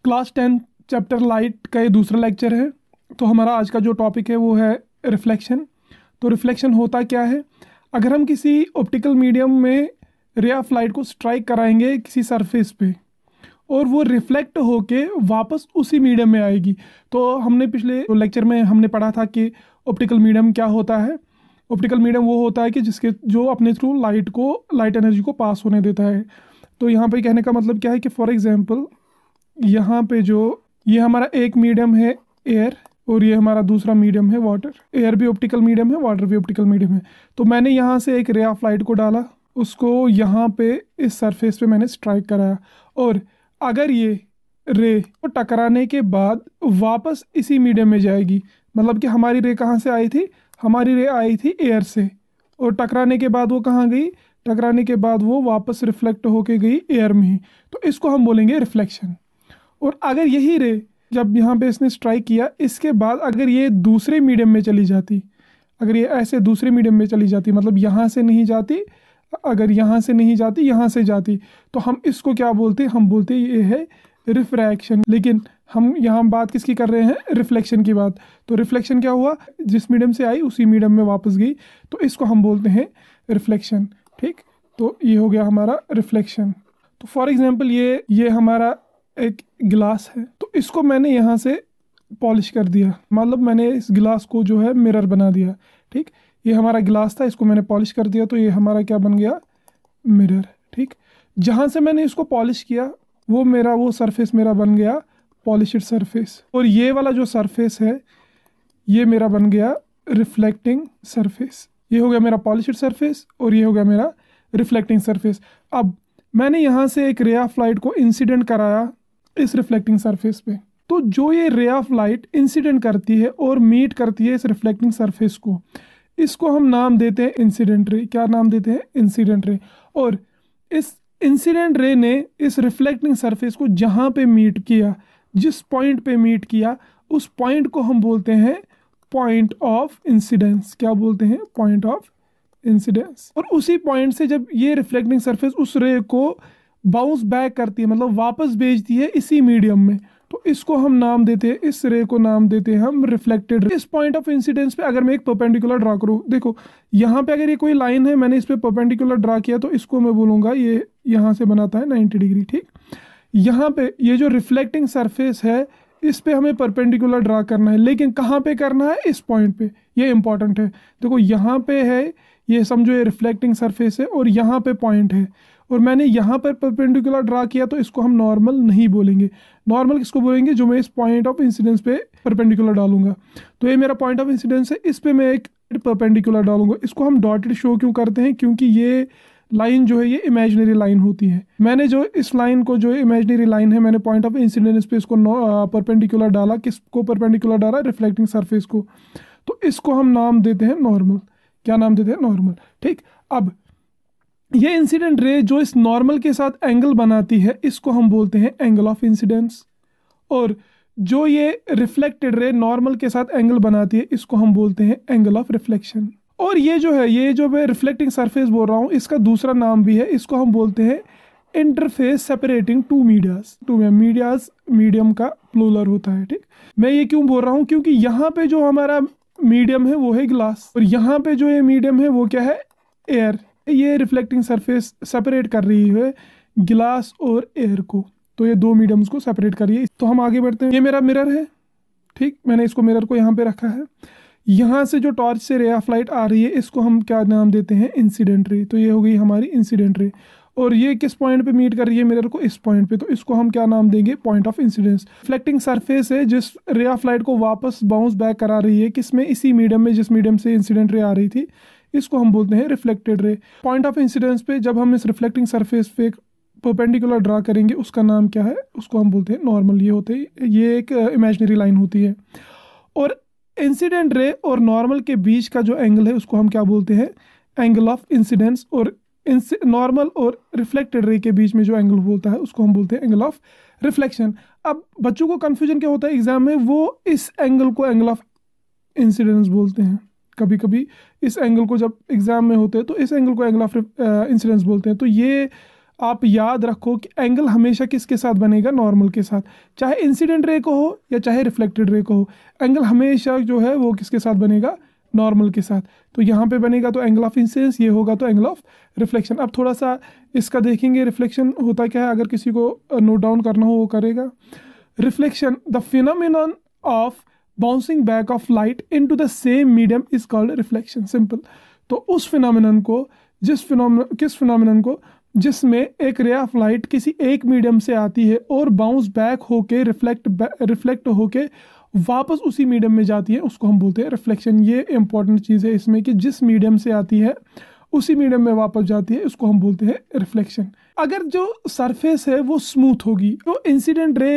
Class 10 chapter light का ये दूसरा लेक्चर है। तो हमारा आज का जो टॉपिक है वो है रिफ्लेक्शन। तो रिफ्लेक्शन होता क्या है? अगर हम किसी ऑप्टिकल मीडियम में रे ऑफ लाइट को स्ट्राइक कराएंगे किसी सरफेस पे और वो रिफ्लेक्ट होके वापस उसी मीडियम में आएगी। तो हमने पिछले लेक्चर में हमने पढ़ा था कि ऑप्टिकल मीडियम क्या होता है। ऑप्टिकल मीडियम वो होता है कि जिसके जो अपने थ्रू लाइट एनर्जी को पास होने देता है। तो यहाँ पे कहने का मतलब क्या है कि फॉर एग्जांपल यहाँ पे जो ये हमारा एक मीडियम है एयर और ये हमारा दूसरा मीडियम है वाटर। एयर भी ऑप्टिकल मीडियम है, वाटर भी ऑप्टिकल मीडियम है। तो मैंने यहाँ से एक रे ऑफ लाइट को डाला, उसको यहाँ पे इस सरफेस पे मैंने स्ट्राइक कराया और अगर ये रे को टकराने के बाद वापस इसी मीडियम में जाएगी, मतलब कि हमारी रे कहाँ से आई थी? हमारी रे आई थी एयर से और टकराने के बाद वो कहाँ गई? टकराने के बाद वो वापस रिफ्लेक्ट होके गई एयर में ही। तो इसको हम बोलेंगे रिफ्लेक्शन। और अगर यही रे जब यहाँ पे इसने स्ट्राइक किया, इसके बाद अगर ये दूसरे मीडियम में चली जाती, अगर ये ऐसे दूसरे मीडियम में चली जाती, मतलब यहाँ से नहीं जाती, अगर यहाँ से नहीं जाती यहाँ से जाती, तो हम इसको क्या बोलते हैं? हम बोलते हैं ये है रिफ्रैक्शन। लेकिन हम यहाँ बात किसकी कर रहे हैं? रिफ्लेक्शन की बात। तो रिफ्लेक्शन क्या हुआ? जिस मीडियम से आई उसी मीडियम में वापस गई, तो इसको हम बोलते हैं रिफ्लेक्शन। ठीक, तो ये हो गया हमारा रिफ्लेक्शन। तो फॉर एग्जांपल ये हमारा एक गिलास है, तो इसको मैंने यहाँ से पॉलिश कर दिया, मतलब मैंने इस गिलास को जो है मिरर बना दिया। ठीक, ये हमारा गिलास था, इसको मैंने पॉलिश कर दिया, तो ये हमारा क्या बन गया? मिरर। ठीक, जहाँ से मैंने इसको पॉलिश किया वो सरफेस मेरा बन गया पॉलिश्ड सरफेस, और ये वाला जो सरफेस है ये मेरा बन गया रिफ्लेक्टिंग सरफेस। ये हो गया मेरा पॉलिश्ड सरफेस और ये हो गया मेरा रिफ्लेक्टिंग सरफेस। अब मैंने यहाँ से एक रे ऑफ लाइट को इंसिडेंट कराया इस रिफ्लेक्टिंग सरफेस पे, तो जो ये रे ऑफ लाइट इंसिडेंट करती है और मीट करती है इस रिफ्लेक्टिंग सरफेस को, इसको हम नाम देते हैं इंसिडेंट रे। क्या नाम देते हैं? Incident ray. और इस इंसिडेंट रे ने इस रिफ्लेक्टिंग सरफेस को जहाँ पे मीट किया, जिस पॉइंट पे मीट किया, उस पॉइंट को हम बोलते हैं पॉइंट ऑफ इंसिडेंस। क्या बोलते हैं? Point of incidence. और उसी पॉइंट से जब ये रिफ्लेक्टिंग सरफेस उस रे को बाउंस बैक करती है, मतलब वापस भेजती है इसी मीडियम में, तो इसको हम नाम देते हैं, इस रे को नाम देते हैं हम रिफ्लेक्टेड रे। इस पॉइंट ऑफ इंसिडेंस पे अगर मैं एक परपेंडिकुलर ड्रा करूँ, देखो यहाँ पे अगर ये कोई लाइन है, मैंने इस पे परपेंडिकुलर ड्रा किया, तो इसको मैं बोलूँगा ये यहाँ से बनाता है 90 डिग्री। ठीक, यहाँ पे ये जो रिफ्लेक्टिंग सरफेस है इस पे हमें परपेंडिकुलर ड्रा करना है, लेकिन कहाँ पे करना है? इस पॉइंट पे। ये इंपॉर्टेंट है। देखो यहाँ पे है, ये समझो ये रिफ्लेक्टिंग सरफेस है और यहाँ पे पॉइंट है, और मैंने यहाँ पर परपेंडिकुलर ड्रा किया, तो इसको हम नॉर्मल नहीं बोलेंगे। नॉर्मल किसको बोलेंगे? जो मैं इस पॉइंट ऑफ इंसिडेंस पे परपेंडिकुलर डालूंगा। तो ये मेरा पॉइंट ऑफ इंसिडेंस है, इस पे मैं एक परपेंडिकुलर डालूंगा। इसको हम डॉटेड शो क्यों करते हैं? क्योंकि ये लाइन जो है ये इमेजिनरी लाइन होती है। मैंने जो इस लाइन को, जो इमेजिनरी लाइन है, मैंने पॉइंट ऑफ इंसिडेंस पे इसको परपेंडिकुलर डाला। किसको परपेंडिकुलर डाला? रिफ्लेक्टिंग सरफेस को। तो इसको हम नाम देते हैं नॉर्मल। क्या नाम देते हैं? नॉर्मल। ठीक, अब ये इंसिडेंट रे जो इस नॉर्मल के साथ एंगल बनाती है, इसको हम बोलते हैं एंगल ऑफ इंसिडेंस। और जो ये रिफ्लेक्टेड रे नॉर्मल के साथ एंगल बनाती है, इसको हम बोलते हैं एंगल ऑफ रिफ्लेक्शन। और ये जो मैं रिफ्लेक्टिंग सरफेस बोल रहा हूँ, इसका दूसरा नाम भी है, इसको हम बोलते हैं interface separating two medias. Medias medium का प्लूरल होता है। ठीक, मैं ये क्यों बोल रहा हूँ? क्योंकि यहाँ पे जो हमारा मीडियम है वो है ग्लास, और यहाँ पे जो ये मीडियम है वो क्या है? एयर। ये रिफ्लेक्टिंग सरफेस सेपरेट कर रही है गिलास और एयर को, तो ये दो मीडियम्स को सेपरेट कर रही है। तो हम आगे बढ़ते हैं। ये मेरा मिरर है। ठीक, मैंने इसको मिरर को यहाँ पे रखा है। यहाँ से जो टॉर्च से रे ऑफ लाइट आ रही है, इसको हम क्या नाम देते हैं? Incident ray. तो ये हो गई हमारी इंसिडेंट रे। और ये किस पॉइंट पे मीट कर रही है मिरर को? इस पॉइंट पे। तो इसको हम क्या नाम देंगे? Point of incidence. Reflecting surface है जिस रे ऑफ लाइट को वापस बाउंस बैक करा रही है, किसमें? इसी मीडियम में जिस मीडियम से इंसिडेंट रे आ रही थी, इसको हम बोलते हैं reflected ray. Point of incidence पे जब हम इस रिफ्लेक्टिंग सरफेस पे एक परपेंडिकुलर ड्रा करेंगे, उसका नाम क्या है? उसको हम बोलते हैं नॉर्मल। ये एक इमेजिनरी लाइन होती है। और इंसिडेंट रे और नॉर्मल के बीच का जो एंगल है उसको हम क्या बोलते हैं? Angle of incidence. और नॉर्मल और रिफ्लेक्टेड रे के बीच में जो एंगल होता है उसको हम बोलते हैं एंगल ऑफ रिफ्लेक्शन। अब बच्चों को कंफ्यूजन क्या होता है एग्जाम में? वो इस एंगल को एंगल ऑफ इंसिडेंस बोलते हैं। कभी कभी इस एंगल को जब एग्जाम में होते हैं तो इस एंगल को एंगल ऑफ इंसिडेंस बोलते हैं। तो ये आप याद रखो कि एंगल हमेशा किसके साथ बनेगा, नॉर्मल के साथ। चाहे इंसिडेंट रे को हो या चाहे रिफ्लेक्टेड रे को हो, एंगल हमेशा जो है वो किसके साथ बनेगा, नॉर्मल के साथ। तो यहाँ पे बनेगा तो एंगल ऑफ इंसिडेंस, ये होगा तो एंगल ऑफ रिफ्लेक्शन। अब थोड़ा सा इसका देखेंगे रिफ्लेक्शन होता क्या है, अगर किसी को नोट डाउन करना हो वो करेगा। Reflection, the phenomenon of bouncing back of light into the same medium is called reflection. Simple. तो उस फिनोमिनन को, किस फिनोमिनन को जिसमें एक रे ऑफ लाइट किसी एक मीडियम से आती है और बाउंस बैक होके रिफ्लेक्ट होके वापस उसी मीडियम में जाती है, उसको हम बोलते हैं रिफ्लेक्शन। ये इंपॉर्टेंट चीज़ है इसमें कि जिस मीडियम से आती है उसी मीडियम में वापस जाती है, उसको हम बोलते हैं रिफ्लेक्शन। अगर जो सरफेस है वो स्मूथ होगी, तो इंसिडेंट रे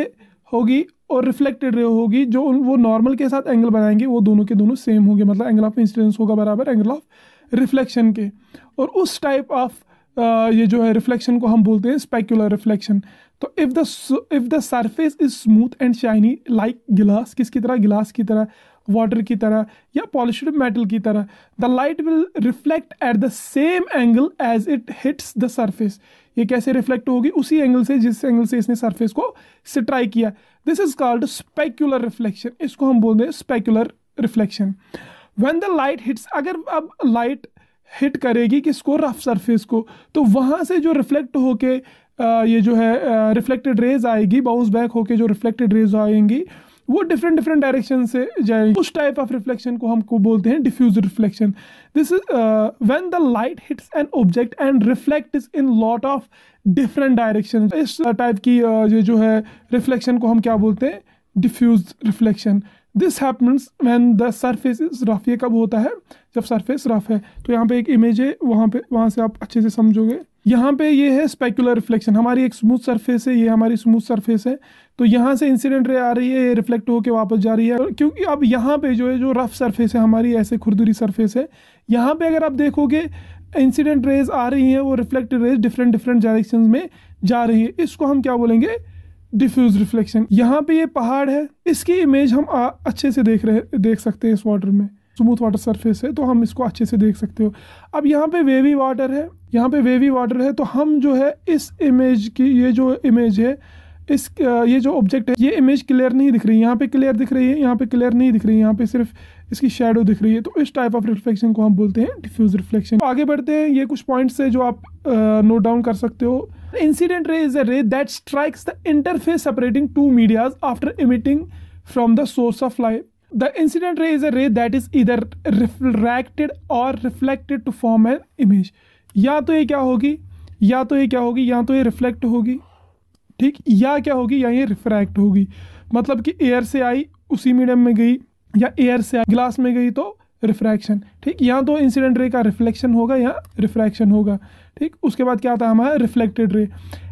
होगी और रिफ्लेक्टेड रे होगी, जो वो नॉर्मल के साथ एंगल बनाएंगे वो दोनों के दोनों सेम होंगे, मतलब एंगल ऑफ इंसिडेंस होगा बराबर एंगल ऑफ रिफ्लेक्शन के। और उस टाइप ऑफ ये जो है रिफ्लेक्शन को हम बोलते हैं स्पेक्युलर रिफ्लेक्शन। तो if the surface is smooth and shiny like गिलास, किसकी तरह, गिलास की तरह, वाटर की तरह या पॉलिश्ड मेटल की तरह, the light will reflect at the same angle as it hits the surface. ये कैसे रिफ्लेक्ट होगी, उसी एंगल से जिस एंगल से इसने सरफेस को स्ट्राइक किया। This is called specular reflection, इसको हम बोलते हैं specular reflection. When the light hits, अगर अब लाइट हिट करेगी किसको, रफ सरफेस को, तो वहाँ से जो रिफ्लेक्ट होके ये जो है रिफ्लेक्टेड रेज आएगी, बाउंस बैक होके जो रिफ्लेक्टेड रेज आएंगी वो डिफरेंट डायरेक्शन से जाएंगी। उस टाइप ऑफ रिफ्लेक्शन को हमको बोलते हैं diffuse reflection. This is when the light hits an object and reflects in lot of different direction. इस टाइप की ये जो है रिफ्लेक्शन को हम क्या बोलते हैं, diffuse reflection. This happens when the surface is rough. ये कब होता है, जब सरफेस रफ है। तो यहाँ पे एक इमेज है, वहाँ से आप अच्छे से समझोगे। यहाँ पे ये है स्पेक्युलर रिफ्लेक्शन, हमारी एक स्मूथ सरफेस है, ये हमारी स्मूथ सरफेस है, तो यहाँ से इंसिडेंट रे आ रही है, ये रिफ्लेक्ट होकर वापस जा रही है। क्योंकि अब यहाँ पे जो है जो रफ सरफेस है हमारी, ऐसे खुरदुरी सरफेस है, यहाँ पे अगर आप देखोगे इंसिडेंट रेज आ रही हैं, वो रिफ्लेक्टेड रेज डिफरेंट डायरेक्शन में जा रही है, इसको हम क्या बोलेंगे, डिफ्यूज रिफ्लेक्शन। यहाँ पे ये पहाड़ है, इसकी इमेज हम अच्छे से देख सकते हैं। इस वाटर में स्मूथ वाटर सरफेस है तो हम इसको अच्छे से देख सकते हो। अब यहाँ पे वेवी वाटर है, यहाँ पे वेवी वाटर है, तो हम जो है इस इमेज की, ये जो इमेज है, ये जो ऑब्जेक्ट है, ये इमेज क्लियर नहीं दिख रही, यहाँ पे क्लियर दिख रही है, यहाँ पे क्लियर नहीं दिख रही है, यहाँ पे सिर्फ इसकी शैडो दिख रही है। तो इस टाइप ऑफ रिफ्लेक्शन को हम बोलते हैं डिफ्यूज रिफ्लेक्शन। तो आगे बढ़ते हैं, ये कुछ पॉइंट्स है जो आप नोट डाउन कर सकते हो। Incident ray is a ray that strikes the interface separating two medias after emitting from the source of light. The incident ray is a ray that is either refracted or reflected to form an image। या तो ये क्या होगी, या तो ये reflect होगी, ठीक, या क्या होगी, या ये रिफ्रैक्ट होगी। मतलब कि एयर से आई उसी मीडियम में गई, या एयर से आई ग्लास में गई तो रिफ्रैक्शन, ठीक। या तो इंसिडेंट रे का रिफ्लेक्शन होगा या रिफ्रैक्शन होगा, ठीक। उसके बाद क्या आता है हमारा reflected ray.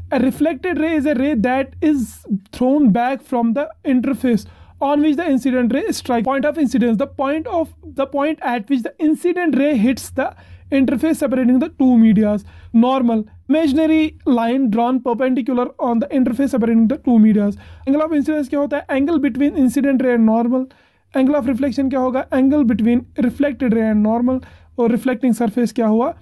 A reflected ray is a ray that is thrown back from the interface on which the incident ray strikes. Point of incidence, the point at which the incident ray hits the interface separating the two medias. Normal, imaginary line drawn perpendicular on the interface separating the two medias. Angle of incidence क्या होता है, angle between incident ray and normal. Angle of reflection क्या होगा, angle between reflected ray and normal. और reflecting surface क्या हुआ,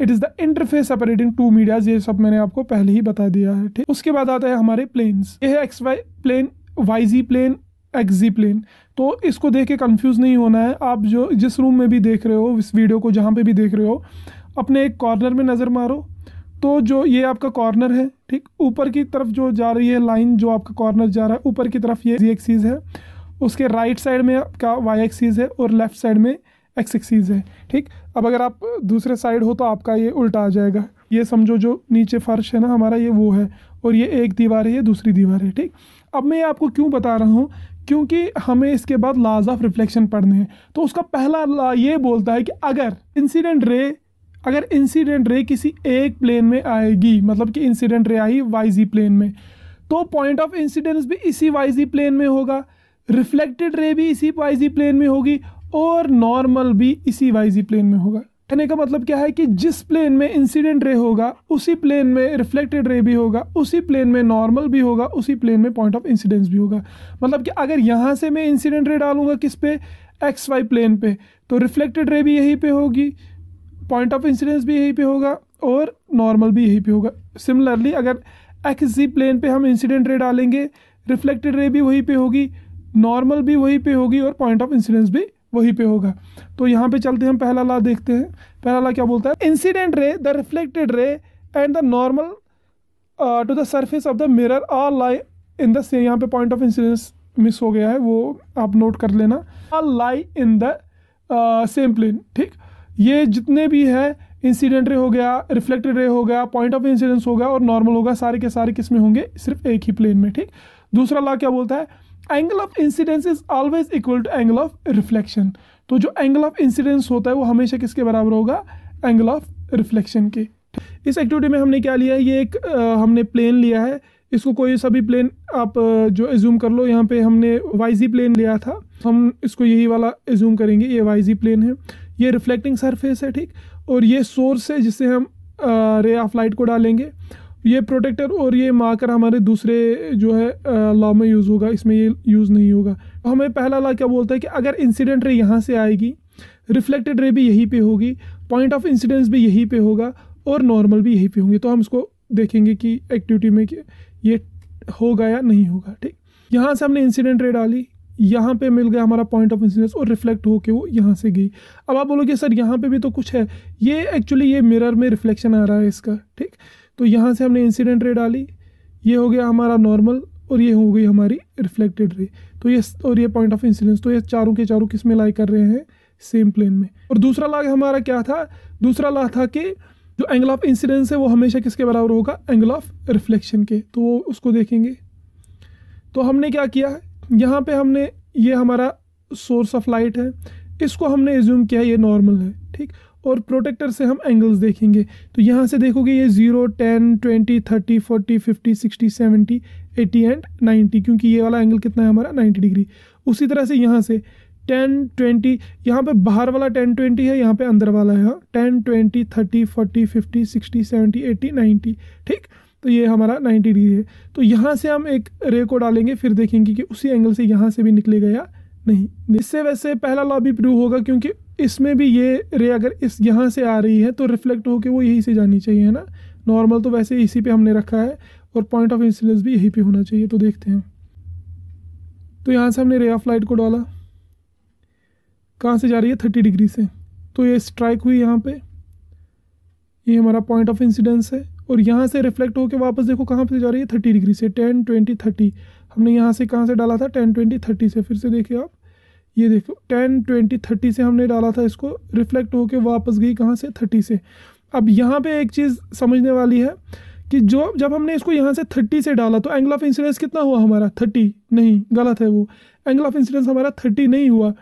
it is the interface separating two medias. ये सब मैंने आपको पहले ही बता दिया है, ठीक। उसके बाद आता है हमारे प्लेन्स, ये है एक्स वाई प्लेन, वाई जी प्लेन, एक्स जी प्लेन। तो इसको देख के कन्फ्यूज़ नहीं होना है। आप जो जिस रूम में भी देख रहे हो इस वीडियो को, जहाँ पे भी देख रहे हो, अपने एक कॉर्नर में नज़र मारो, तो जो ये आपका कॉर्नर है, ठीक, ऊपर की तरफ जो जा रही है लाइन, जो आपका कॉर्नर जा रहा है ऊपर की तरफ, ये जी एक्सीज है, उसके राइट साइड में आपका वाई एक्सीज है और लेफ्ट साइड में एक्स एक्सीज है, ठीक। अब अगर आप दूसरे साइड हो तो आपका ये उल्टा आ जाएगा। ये समझो जो नीचे फर्श है ना हमारा, ये वो है, और ये एक दीवार है, ये दूसरी दीवार है, ठीक। अब मैं आपको क्यों बता रहा हूँ, क्योंकि हमें इसके बाद लॉज ऑफ रिफ्लेक्शन पढ़ने हैं। तो उसका पहला लॉ ये बोलता है कि अगर इंसिडेंट रे किसी एक प्लेन में आएगी, मतलब कि इंसिडेंट रे आई वाई जी प्लेन में, तो पॉइंट ऑफ इंसिडेंस भी इसी वाई जी प्लेन में होगा, रिफ्लेक्टेड रे भी इसी वाई जी प्लेन में होगी, और नॉर्मल भी इसी वाई जी प्लेन में होगा। कहने का मतलब क्या है कि जिस प्लेन में इंसिडेंट रे होगा उसी प्लेन में रिफ्लेक्टेड रे भी होगा, उसी प्लेन में नॉर्मल भी होगा, उसी प्लेन में पॉइंट ऑफ इंसिडेंस भी होगा। मतलब कि अगर यहाँ से मैं इंसिडेंट रे डालूंगा किस पे, एक्स वाई प्लेन पे, तो रिफ्लेक्टेड रे भी यहीं पे होगी, पॉइंट ऑफ इंसिडेंस भी यहीं पे होगा, और नॉर्मल भी यहीं पे होगा। सिमिलरली अगर एक्स प्लेन पे हम इंसिडेंट रे डालेंगे, रिफ्लेक्टेड रे भी वहीं पे होगी, नॉर्मल भी वहीं पे होगी और पॉइंट ऑफ इंसिडेंस भी वहीं पे होगा। तो यहाँ पे चलते हैं, हम पहला लॉ देखते हैं। पहला लॉ क्या बोलता है, incident ray, the reflected ray and the normal to the surface of the mirror all lie in the same, यहाँ पे पॉइंट ऑफ इंसिडेंस मिस हो गया है, वो आप नोट कर लेना, all lie in the same plane. ठीक, ये जितने भी है, इंसिडेंट रे हो गया, रिफ्लेक्टेड रे हो गया, पॉइंट ऑफ इंसिडेंस होगा और नॉर्मल होगा, सारे के सारे किस में होंगे, सिर्फ एक ही प्लेन में। ठीक, दूसरा लॉ क्या बोलता है, angle of incidence is always equal to angle of reflection. तो जो एंगल ऑफ इंसिडेंस होता है वो हमेशा किसके बराबर होगा, एंगल ऑफ रिफ्लेक्शन के। इस एक्टिविटी में हमने क्या लिया है, ये एक हमने प्लेन लिया है, इसको कोई सा भी प्लेन आप जो एज्यूम कर लो। यहाँ पे हमने वाईजी प्लेन लिया था, हम इसको यही वाला एज्यूम करेंगे, ये वाईजी प्लेन है, ये रिफ्लेक्टिंग सरफेस है। ठीक, और ये सोर्स है जिससे हम रे ऑफ लाइट को डालेंगे, ये प्रोटेक्टर और ये मार्कर हमारे दूसरे जो है लॉ में यूज़ होगा, इसमें ये यूज़ नहीं होगा। तो हमें पहला लॉ क्या बोलता है कि अगर इंसिडेंट रे यहाँ से आएगी, रिफ्लेक्टेड रे भी यहीं पे होगी, पॉइंट ऑफ इंसिडेंस भी यहीं पे होगा और नॉर्मल भी यहीं पे होंगे। तो हम इसको देखेंगे कि एक्टिविटी में कि ये होगा या नहीं होगा। ठीक, यहाँ से हमने इंसिडेंट रे डाली, यहाँ पे मिल गया हमारा पॉइंट ऑफ इंसिडेंस और रिफ्लेक्ट होके वो यहाँ से गई। अब आप बोलोगे सर यहाँ पे भी तो कुछ है, ये एक्चुअली ये मिरर में रिफ्लेक्शन आ रहा है इसका। ठीक, तो यहाँ से हमने इंसिडेंट रे डाली, ये हो गया हमारा नॉर्मल और ये हो गई हमारी रिफ्लेक्टेड रे। तो ये और ये पॉइंट ऑफ इंसिडेंस, तो ये चारों के चारों किस में लाई कर रहे हैं, सेम प्लेन में। और दूसरा लॉ हमारा क्या था, दूसरा लॉ था कि जो एंगल ऑफ इंसिडेंस है वो हमेशा किसके बराबर होगा, एंगल ऑफ रिफ्लेक्शन के। तो उसको देखेंगे, तो हमने क्या किया, यहाँ पे हमने ये हमारा सोर्स ऑफ लाइट है, इसको हमने एज्यूम किया ये नॉर्मल है। ठीक, और प्रोटेक्टर से हम एंगल्स देखेंगे, तो यहाँ से देखोगे ये 0, 10, 20, 30, 40, 50, 60, 70, 80 एंड 90, क्योंकि ये वाला एंगल कितना है हमारा 90 डिग्री। उसी तरह से यहाँ से 10, 20, यहाँ पे बाहर वाला 10, 20 है, यहाँ पे अंदर वाला है 10, 20, 30, 40, 50, 60, 70, 80, 90। ठीक, तो ये हमारा 90 डिग्री है। तो यहाँ से हम एक रे को डालेंगे, फिर देखेंगे कि उसी एंगल से यहाँ से भी निकलेगा या नहीं। इससे वैसे पहला लॉ भी प्रूव होगा, क्योंकि इसमें भी ये रे अगर इस यहाँ से आ रही है तो रिफ्लेक्ट होकर वो यहीं से जानी चाहिए, है ना। नॉर्मल तो वैसे इसी पे हमने रखा है और पॉइंट ऑफ इंसिडेंस भी यहीं पे होना चाहिए। तो देखते हैं, तो यहाँ से हमने रे ऑफ लाइट को डाला, कहाँ से जा रही है, 30 डिग्री से, तो ये स्ट्राइक हुई यहाँ पे, ये हमारा पॉइंट ऑफ इंसिडेंस है। और यहाँ से रिफ्लेक्ट होकर वापस देखो कहाँ पे जा रही है, 30 डिग्री से, 10, 20, 30। हमने यहाँ से कहाँ से डाला था, 10, 20, 30 से। फिर से देखिए आप, ये देखो 10, 20, 30 से हमने डाला था इसको, रिफ्लेक्ट होकर वापस गई कहाँ से, 30 से। अब यहाँ पे एक चीज़ समझने वाली है कि जब हमने इसको यहाँ से 30 से डाला तो एंगल ऑफ इंसिडेंस कितना हुआ हमारा, 30 नहीं, गलत है वो, एंगल ऑफ इंसिडेंस हमारा 30 नहीं हुआ,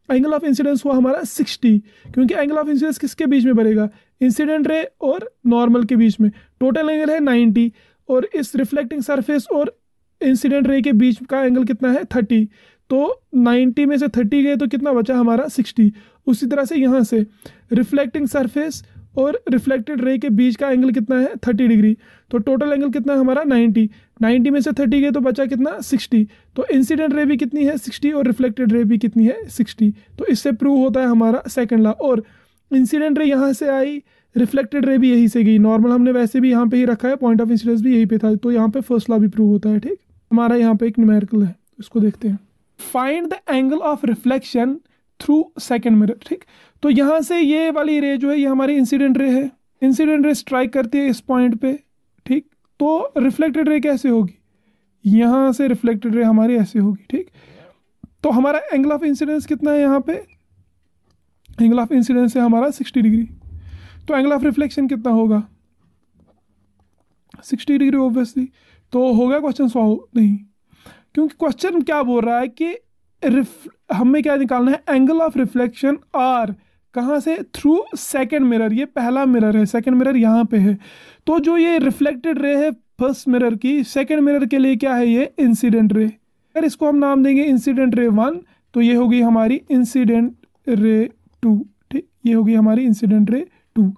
एंगल ऑफ इंसिडेंस हुआ हमारा 60, क्योंकि एंगल ऑफ इंसिडेंस किसके बीच में बनेगा, इंसिडेंट रे और नॉर्मल के बीच में। टोटल एंगल है 90 और इस रिफ्लेक्टिंग सरफेस और इंसिडेंट रे के बीच का एंगल कितना है, 30। तो 90 में से 30 गए तो कितना बचा हमारा, 60। उसी तरह से यहाँ से रिफ्लेक्टिंग सरफेस और रिफ्लेक्टेड रे के बीच का एंगल कितना है, 30 डिग्री। तो टोटल एंगल कितना है हमारा, 90 में से 30 गए तो बचा कितना, 60। तो इंसिडेंट रे भी कितनी है, 60, और रिफ्लेक्टेड रे भी कितनी है, 60। तो इससे प्रूव होता है हमारा सेकंड लॉ। और इंसिडेंट रे यहाँ से आई, रिफ्लेक्टेड रे भी यहीं से गई, नॉर्मल हमने वैसे भी यहाँ पे ही रखा है, पॉइंट ऑफ इंसिडेंस भी यहीं पे था, तो यहाँ पे फर्स्ट लॉ भी प्रूव होता है। ठीक, हमारा यहाँ पे एक न्यूमेरिकल है, इसको देखते हैं। Find the angle of reflection through second mirror. ठीक, तो यहाँ से ये वाली रे जो है ये हमारी इंसिडेंट रे है, इंसिडेंट रे स्ट्राइक करती है इस पॉइंट पे। ठीक, तो रिफ्लेक्टेड रे कैसे होगी, यहाँ से रिफ्लेक्टेड रे हमारी ऐसे होगी। ठीक, तो हमारा एंगल ऑफ इंसिडेंस कितना है, यहाँ पे एंगल ऑफ इंसिडेंस है हमारा 60 डिग्री। तो एंगल ऑफ रिफ्लेक्शन कितना होगा, 60 डिग्री ऑब्वियसली। तो होगा क्वेश्चन सॉल्व नहीं, क्योंकि क्वेश्चन क्या बोल रहा है कि हमें क्या निकालना है, एंगल ऑफ रिफ्लेक्शन आर कहाँ से, थ्रू सेकंड मिरर। ये पहला मिरर है, सेकंड मिरर यहाँ पे है। तो जो ये रिफ्लेक्टेड रे है फर्स्ट मिरर की, सेकंड मिरर के लिए क्या है, ये इंसिडेंट रे। अगर इसको हम नाम देंगे इंसिडेंट रे 1, तो ये होगी हमारी इंसिडेंट रे 2। ठीक, ये होगी हमारी इंसिडेंट रे 2।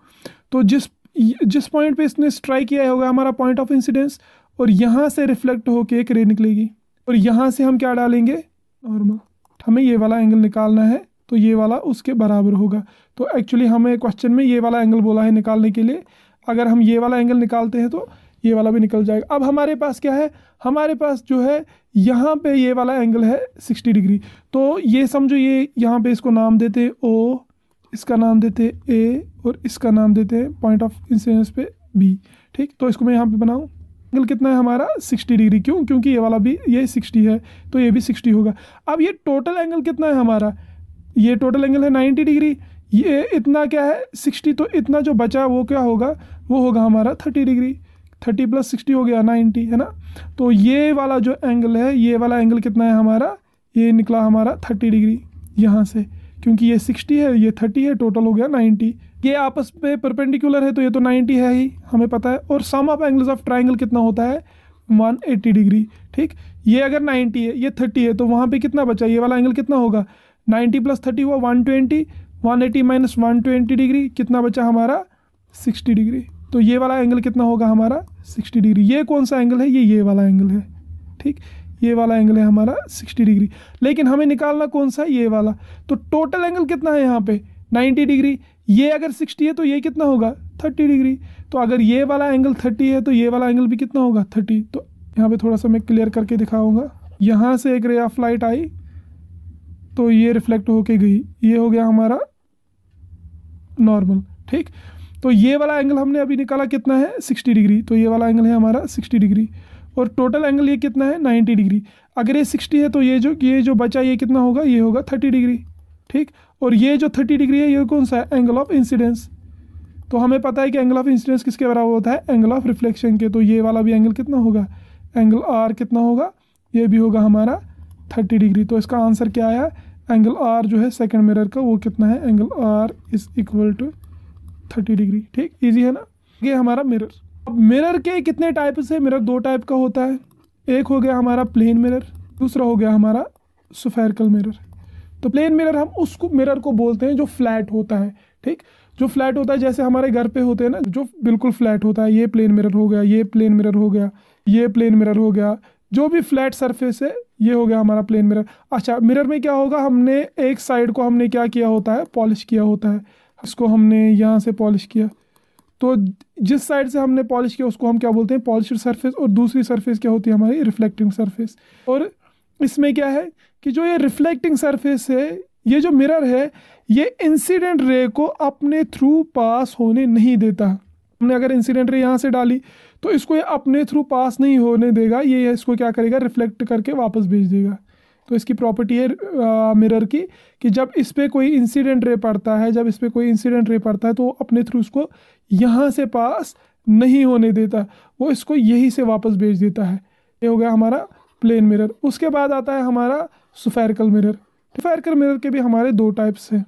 तो जिस पॉइंट पे इसने स्ट्राइक किया होगा हमारा पॉइंट ऑफ इंसिडेंस, और यहाँ से रिफ्लेक्ट होके एक रे निकलेगी, और यहाँ से हम क्या डालेंगे, नॉर्मल। हमें ये वाला एंगल निकालना है, तो ये वाला उसके बराबर होगा। तो एक्चुअली हमें क्वेश्चन में ये वाला एंगल बोला है निकालने के लिए। अगर हम ये वाला एंगल निकालते हैं तो ये वाला भी निकल जाएगा। अब हमारे पास क्या है, हमारे पास जो है यहाँ पे ये वाला एंगल है 60 डिग्री। तो ये समझो, ये यहाँ पे इसको नाम देते हैं O, इसका नाम देते हैं A और इसका नाम देते हैं पॉइंट ऑफ इंसिडेंस पे B। ठीक, तो इसको मैं यहाँ पे बनाऊँ। एंगल कितना है हमारा 60 डिग्री, क्यों? क्योंकि ये वाला भी ये 60 है तो ये भी 60 होगा। अब ये टोटल एंगल कितना है हमारा, ये टोटल एंगल है 90 डिग्री। ये इतना क्या है 60, तो इतना जो बचा वो क्या होगा, वो होगा हमारा 30 डिग्री। 30 + 60 हो गया 90, है ना। तो ये वाला जो एंगल है, ये वाला एंगल कितना है हमारा, ये निकला हमारा 30 डिग्री यहाँ से, क्योंकि ये 60 है ये 30 है, टोटल हो गया 90। ये आपस में परपेंडिकुलर है तो ये तो 90 है ही, हमें पता है। और सम ऑफ एंगल्स ऑफ ट्राइंगल कितना होता है 180 डिग्री। ठीक, ये अगर 90 है ये 30 है तो वहाँ पे कितना बचा, ये वाला एंगल कितना होगा 90 + 30 हुआ 120, 180 - 120 डिग्री, कितना बचा हमारा 60 डिग्री। तो ये वाला एंगल कितना होगा हमारा 60 डिग्री। ये कौन सा एंगल है, ये वाला एंगल है। ठीक, ये वाला एंगल है हमारा 60 डिग्री, लेकिन हमें निकालना कौन सा, ये वाला। तो टोटल एंगल कितना है यहाँ पे 90 डिग्री। ये अगर 60 है तो ये कितना होगा 30 डिग्री। तो अगर ये वाला एंगल 30 है तो ये वाला एंगल भी कितना होगा 30। तो यहाँ पे थोड़ा सा मैं क्लियर करके दिखाऊंगा। यहाँ से एक रे ऑफ लाइट आई तो ये रिफ्लेक्ट होके गई, ये हो गया हमारा नॉर्मल। ठीक, तो ये वाला एंगल हमने अभी निकाला कितना है 60 डिग्री, तो ये वाला एंगल है हमारा 60 डिग्री। और टोटल एंगल ये कितना है 90 डिग्री। अगर ये 60 है तो ये जो बचा ये कितना होगा, ये होगा 30 डिग्री। ठीक, और ये जो 30 डिग्री है ये कौन सा है, एंगल ऑफ इंसिडेंस। तो हमें पता है कि एंगल ऑफ इंसिडेंस किसके बराबर होता है, एंगल ऑफ रिफ्लेक्शन के। तो ये वाला भी एंगल कितना होगा, एंगल R कितना होगा, ये भी होगा हमारा 30 डिग्री। तो इसका आंसर क्या आया, एंगल R जो है सेकंड मिरर का वो कितना है, एंगल R = 30 डिग्री। ठीक, इजी है ना। ये हमारा मिरर। अब मिरर के कितने टाइप्स है, मिरर 2 टाइप का होता है। एक हो गया हमारा प्लेन मिरर, दूसरा हो गया हमारा स्फेरिकल मिरर। तो प्लेन मिरर हम उसको मिरर को बोलते हैं जो फ्लैट होता है। ठीक, जो फ्लैट होता है, जैसे हमारे घर पे होते हैं ना, जो बिल्कुल फ्लैट होता है। ये प्लेन मिरर हो गया, ये प्लेन मिरर हो गया, ये प्लेन मिरर हो गया, जो भी फ्लैट सरफेस है ये हो गया हमारा प्लेन मिरर। अच्छा, मिरर में क्या होगा, हमने एक साइड को हमने क्या किया होता है, पॉलिश किया होता है। इसको हमने यहाँ से पॉलिश किया, तो जिस साइड से हमने पॉलिश किया उसको हम क्या बोलते हैं, पॉलिश्ड सरफेस। और दूसरी सरफेस क्या होती है हमारी, रिफ्लेक्टिंग सरफेस। और इसमें क्या है कि जो ये रिफ्लेक्टिंग सरफेस है, ये जो मिरर है, ये इंसिडेंट रे को अपने थ्रू पास होने नहीं देता। हमने अगर इंसिडेंट रे यहाँ से डाली तो इसको ये अपने थ्रू पास नहीं होने देगा, ये इसको क्या करेगा, रिफ्लेक्ट करके वापस भेज देगा। तो इसकी प्रॉपर्टी है मिरर की कि जब इस पर कोई इंसिडेंट रे पड़ता है, जब इस पर कोई इंसिडेंट रे पड़ता है तो वो अपने थ्रू उसको यहाँ से पास नहीं होने देता, वो इसको यही से वापस भेज देता है। ये हो गया हमारा प्लेन मिरर। उसके बाद आता है हमारा स्फेरिकल मिरर। स्फेरिकल मिरर के भी हमारे 2 टाइप्स हैं।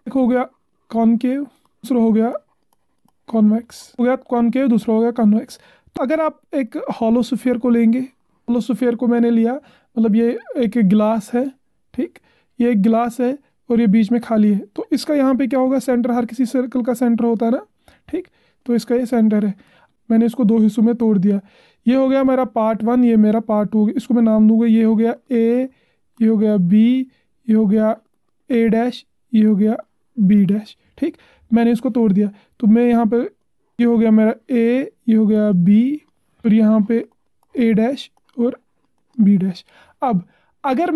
एक हो गया कॉनकेव, दूसरा हो गया कॉन्वेक्स। हो गया कॉनकेव, दूसरा हो गया कॉन्वेक्स। तो अगर आप एक हॉलो स्फीयर को लेंगे, हॉलो स्फीयर को मैंने लिया, मतलब ये एक गिलास है। ठीक, ये एक गिलास है और ये बीच में खाली है। तो इसका यहाँ पे क्या होगा, सेंटर, हर किसी सर्कल का सेंटर होता है ना। ठीक, तो इसका ये सेंटर है। मैंने इसको 2 हिस्सों में तोड़ दिया। ये हो गया मेरा पार्ट 1, ये मेरा पार्ट 2। इसको मैं नाम दूंगा, ये हो गया A, ये हो गया B, ये हो गया A', ये हो गया B'। ठीक, मैंने इसको तोड़ दिया तो मैं यहाँ पे, ये हो गया मेरा A, ये हो गया B, और यहाँ पे A' और B'। अब अगर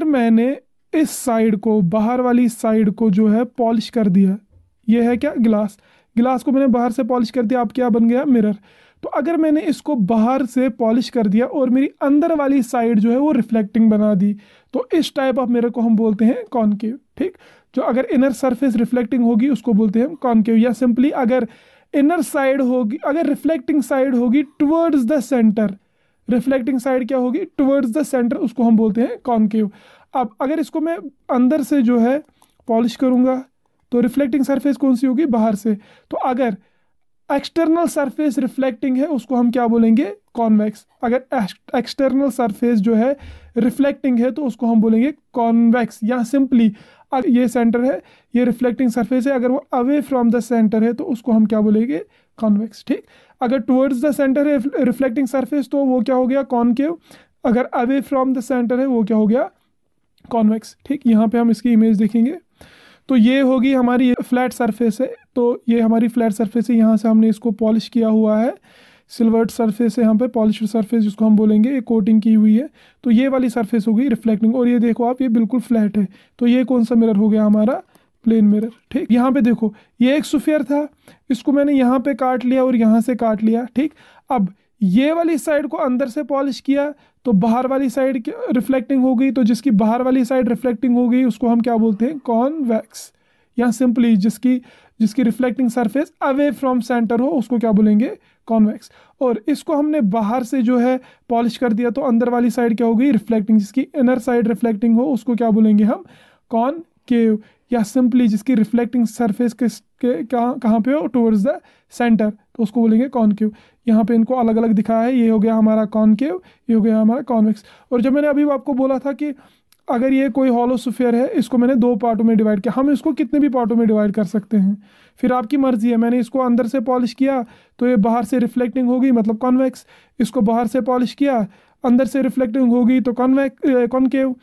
मैंने इस साइड को, बाहर वाली साइड को जो है पॉलिश कर दिया, ये है क्या, गिलास को मैंने बाहर से पॉलिश कर दिया, अब क्या बन गया, मिरर। तो अगर मैंने इसको बाहर से पॉलिश कर दिया और मेरी अंदर वाली साइड जो है वो रिफ्लेक्टिंग बना दी, तो इस टाइप ऑफ मिरर को हम बोलते हैं कॉनकेव। ठीक, जो अगर इनर सरफेस रिफ्लेक्टिंग होगी उसको बोलते हैं हम कॉनकेव। या सिंपली अगर इनर साइड होगी, अगर रिफ्लेक्टिंग साइड होगी towards the centre, reflecting side क्या होगी, टुवर्ड्स द सेंटर, उसको हम बोलते हैं कॉनकेव। अब अगर इसको मैं अंदर से जो है पॉलिश करूँगा तो रिफ्लेक्टिंग सरफेस कौन सी होगी, बाहर से। तो अगर एक्सटर्नल सरफेस रिफ्लेक्टिंग है उसको हम क्या बोलेंगे, कॉन्वेक्स। अगर एक्सटर्नल सरफेस जो है रिफ्लेक्टिंग है तो उसको हम बोलेंगे कॉन्वेक्स। या सिंपली ये सेंटर है, ये रिफ्लेक्टिंग सरफेस है, अगर वो अवे फ्रॉम द सेंटर है तो उसको हम क्या बोलेंगे, कॉन्वेक्स। ठीक, अगर टुवर्ड्स द सेंटर है रिफ्लेक्टिंग सरफेस तो वो क्या हो गया, कॉनकेव। अगर अवे फ्रॉम द सेंटर है वो क्या हो गया, कॉन्वेक्स। ठीक, यहाँ पे हम इसकी इमेज देखेंगे तो ये होगी हमारी फ्लैट सरफेस है, तो ये हमारी फ्लैट सरफेस है, यहाँ से हमने इसको पॉलिश किया हुआ है, सिल्वर्ड सरफेस है यहाँ पे, पॉलिश्ड सरफेस जिसको हम बोलेंगे, ये कोटिंग की हुई है, तो ये वाली सरफेस होगी रिफ्लेक्टिंग। और ये देखो आप, ये बिल्कुल फ्लैट है, तो ये कौन सा मिरर हो गया हमारा, प्लेन मिरर। ठीक, यहाँ पे देखो ये एक स्फीयर था, इसको मैंने यहाँ पे काट लिया और यहाँ से काट लिया। ठीक, अब ये वाली साइड को अंदर से पॉलिश किया तो बाहर वाली साइड रिफ्लेक्टिंग हो गई, तो जिसकी बाहर वाली साइड रिफ्लेक्टिंग हो गई उसको हम क्या बोलते हैं, कॉन्वेक्स। या सिंपली जिसकी reflecting surface away from centre हो उसको क्या बोलेंगे, कॉन्वेक्स। और इसको हमने बाहर से जो है पॉलिश कर दिया तो अंदर वाली साइड क्या हो गई, रिफ्लेक्टिंग। जिसकी इनर साइड रिफ्लेक्टिंग हो उसको क्या बोलेंगे हम, कॉनकेव। या सिंपली जिसकी रिफ्लेक्टिंग सरफेस कहाँ पे हो, टुवर्ड्स द सेंटर, तो उसको बोलेंगे कॉनकेव। यहाँ पे इनको अलग अलग दिखाया है, ये हो गया हमारा कॉनकेव, ये हो गया हमारा कॉन्वेक्स। और जब मैंने अभी आपको बोला था कि अगर ये कोई हॉलो स्फीयर है, इसको मैंने 2 पार्टों में डिवाइड किया, हम इसको कितने भी पार्टों में डिवाइड कर सकते हैं, फिर आपकी मर्जी है। मैंने इसको अंदर से पॉलिश किया तो ये बाहर से रिफ्लेक्टिंग होगी, मतलब कॉन्वेक्स। इसको बाहर से पॉलिश किया, अंदर से रिफ्लेक्टिंग होगी तो कॉनकेव।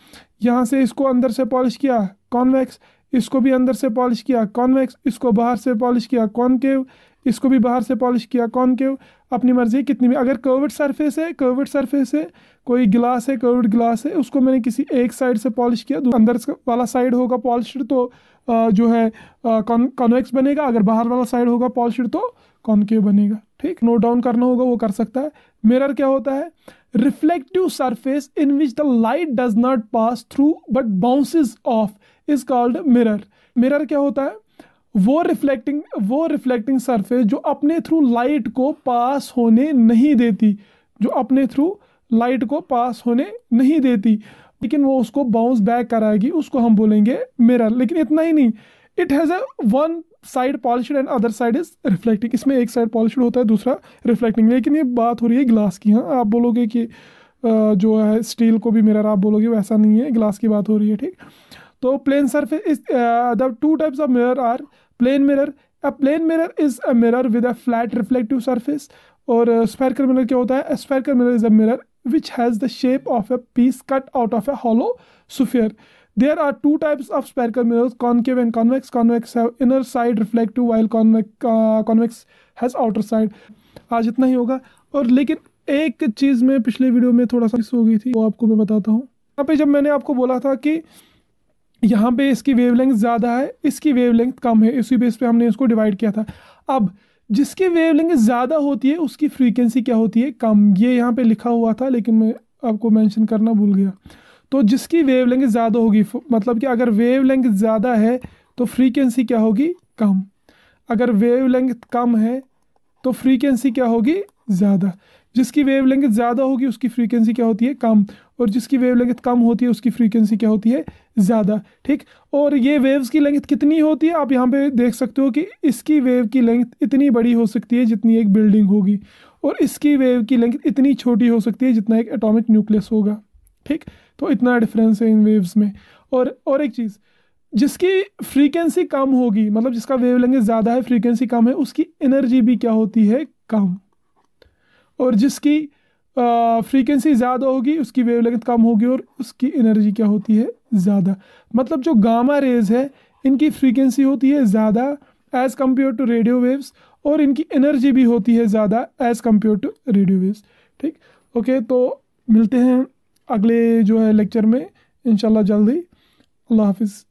यहाँ से इसको अंदर से पॉलिश किया, कॉन्वेक्स। इसको भी अंदर से पॉलिश किया, कॉन्वेक्स। इसको बाहर से पॉलिश किया, कॉनकेव। इसको भी बाहर से पॉलिश किया, कॉनकेव। अपनी मर्जी कितनी भी। अगर कर्व्ड सरफेस है, कोई गिलास है, कर्व्ड गिलास है, उसको मैंने किसी एक साइड से पॉलिश किया, अंदर वाला साइड होगा पॉलिश्ड तो जो है कॉन्वेक्स बनेगा, अगर बाहर वाला साइड होगा पॉलिश्ड तो कॉनकेव बनेगा। ठीक, नोट डाउन करना होगा वो कर सकता है। मिरर क्या होता है, reflective surface in which the light does not pass through but bounces of is called mirror. Mirror क्या होता है, वो रिफ्लेक्टिंग सरफेस जो अपने थ्रू लाइट को पास होने नहीं देती, लेकिन वो उसको बाउंस बैक कराएगी, उसको हम बोलेंगे मिरर। लेकिन इतना ही नहीं, it has a one side polished and other side is reflecting. इसमें एक साइड पॉलिश्ड होता है, दूसरा रिफ्लेक्टिंग। लेकिन ये बात हो रही है ग्लास की। हाँ, आप बोलोगे कि जो है स्टील को भी मिरर आप बोलोगे, वैसा नहीं है, ग्लास की बात हो रही है। ठीक, तो plane surface is the 2 types of mirror are plane mirror. A plane mirror is a mirror with a flat reflective surface. और स्फेरिकल मिरर क्या होता है, spherical mirror is a mirror which has the shape of a piece cut out of a hollow sphere. There are 2 types of spherical mirrors, concave and convex. Convex have inner side reflective while convex has outer side. आज इतना ही होगा। और लेकिन एक चीज़ में पिछले video में थोड़ा सा मिस हो गई थी, वो आपको मैं बताता हूँ। यहाँ पे जब मैंने आपको बोला था कि यहाँ पे इसकी वेवलेंथ ज़्यादा है, इसकी वेवलेंथ कम है, इसी बेस पे हमने इसको डिवाइड किया था। अब जिसकी वेवलेंथ ज़्यादा होती है उसकी फ्रीक्वेंसी क्या होती है, कम। ये यहाँ पे लिखा हुआ था लेकिन मैं आपको मेंशन करना भूल गया। तो जिसकी वेवलेंथ ज़्यादा होगी, मतलब कि अगर वेवलेंथ ज़्यादा है तो फ्रीक्वेंसी क्या होगी, कम। अगर वेवलेंथ कम है तो फ्रीक्वेंसी क्या होगी, ज़्यादा। जिसकी वेवलेंथ ज़्यादा होगी उसकी फ्रीक्वेंसी क्या होती है, कम। और जिसकी वेवलेंथ कम होती है उसकी फ्रीक्वेंसी क्या होती है, ज़्यादा। ठीक, और ये वेव्स की लेंथ कितनी होती है, आप यहाँ पे देख सकते हो कि इसकी वेव की लेंथ इतनी बड़ी हो सकती है जितनी एक बिल्डिंग होगी, और इसकी वेव की लेंथ इतनी छोटी हो सकती है जितना एक एटॉमिक न्यूक्लियस होगा। ठीक, तो इतना डिफरेंस है इन वेव्स में। और एक चीज़, जिसकी फ्रीक्वेंसी कम होगी, मतलब जिसका वेवलेंथ ज़्यादा है, फ्रीक्वेंसी कम है, उसकी एनर्जी भी क्या होती है, कम। और जिसकी फ्रीक्वेंसी ज़्यादा होगी उसकी वेवलेंथ कम होगी और उसकी एनर्जी क्या होती है, ज़्यादा। मतलब जो गामा रेज है इनकी फ्रीक्वेंसी होती है ज़्यादा as compare to radio waves, और इनकी एनर्जी भी होती है ज़्यादा as compare to radio waves. ठीक, ओके, तो मिलते हैं अगले जो है लेक्चर में इंशाल्लाह जल्दी। अल्लाह हाफिज़।